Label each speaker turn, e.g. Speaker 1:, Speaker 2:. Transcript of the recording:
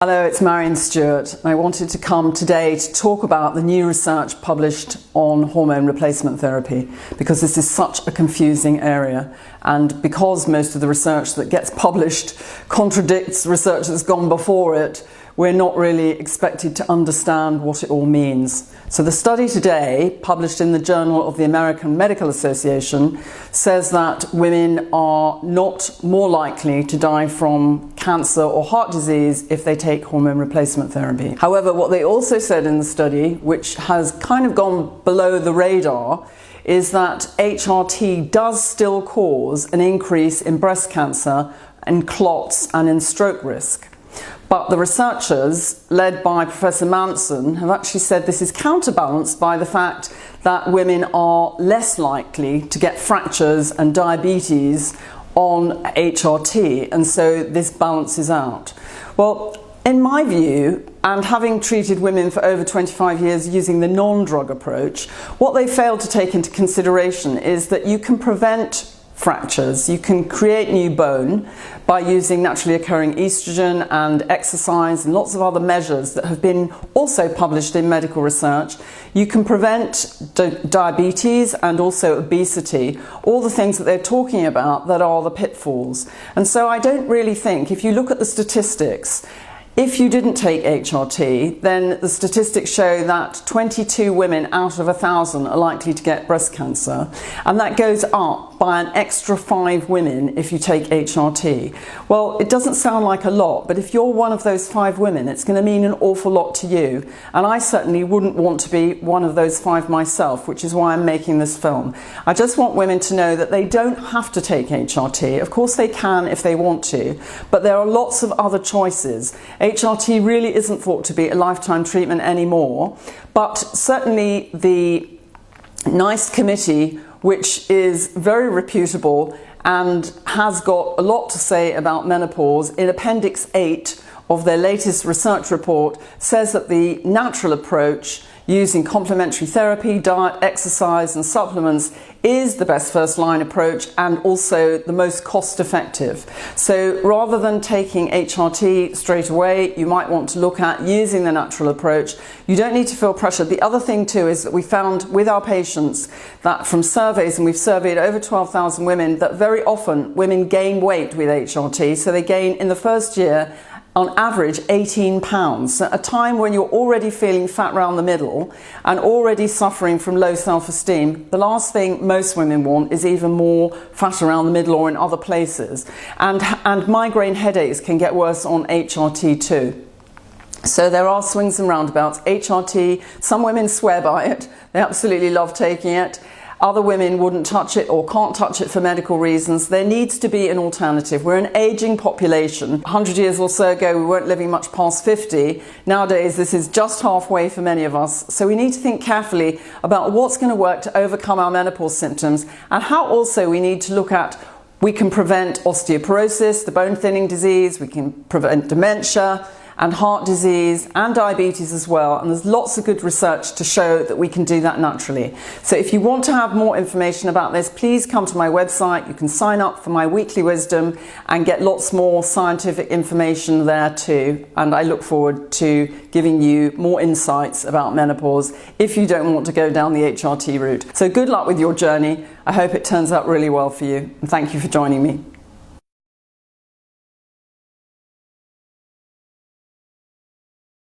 Speaker 1: Hello, it's Maryon Stewart. I wanted to come today to talk about the new research published on hormone replacement therapy because this is such a confusing area, and because most of the research that gets published contradicts research that's gone before it, we're not really expected to understand what it all means. So the study today, published in the Journal of the American Medical Association, says that women are not more likely to die from cancer or heart disease if they take hormone replacement therapy. However, what they also said in the study, which has kind of gone below the radar, is that HRT does still cause an increase in breast cancer, in clots and in stroke risk. But the researchers, led by Professor Manson, have actually said this is counterbalanced by the fact that women are less likely to get fractures and diabetes on HRT, and so this balances out. Well, in my view, and having treated women for over 25 years using the non-drug approach, what they failed to take into consideration is that you can prevent fractures, you can create new bone by using naturally occurring estrogen and exercise and lots of other measures that have been also published in medical research. You can prevent diabetes and also obesity, all the things that they're talking about that are the pitfalls. And so I don't really think, if you look at the statistics, if you didn't take HRT, then the statistics show that 22 women out of 1,000 are likely to get breast cancer, and that goes up by an extra 5 women if you take HRT. Well, it doesn't sound like a lot, but if you're one of those 5 women, it's going to mean an awful lot to you, and I certainly wouldn't want to be one of those 5 myself, which is why I'm making this film. I just want women to know that they don't have to take HRT. Of course they can if they want to, but there are lots of other choices. HRT really isn't thought to be a lifetime treatment anymore, but certainly the NICE committee, which is very reputable and has got a lot to say about menopause, in Appendix 8 of their latest research report says that the natural approach using complementary therapy, diet, exercise and supplements is the best first line approach and also the most cost effective. So rather than taking HRT straight away, you might want to look at using the natural approach. You don't need to feel pressured. The other thing too is that we found with our patients that from surveys, and we've surveyed over 12,000 women, that very often women gain weight with HRT. So they gain in the first year on average 18 pounds, at a time when you're already feeling fat around the middle and already suffering from low self-esteem. The last thing most women want is even more fat around the middle or in other places. And migraine headaches can get worse on HRT too. So there are swings and roundabouts. HRT, some women swear by it. They absolutely love taking it. Other women wouldn't touch it or can't touch it for medical reasons. There needs to be an alternative. We're an aging population. 100 years or so ago, we weren't living much past 50. Nowadays, this is just halfway for many of us. So we need to think carefully about what's going to work to overcome our menopause symptoms, and how also we need to look at we can prevent osteoporosis, the bone thinning disease, we can prevent dementia, and heart disease and diabetes as well, and there's lots of good research to show that we can do that naturally. So if you want to have more information about this, please come to my website. You can sign up for my weekly wisdom and get lots more scientific information there too, and I look forward to giving you more insights about menopause if you don't want to go down the HRT route. So good luck with your journey. I hope it turns out really well for you, and thank you for joining me.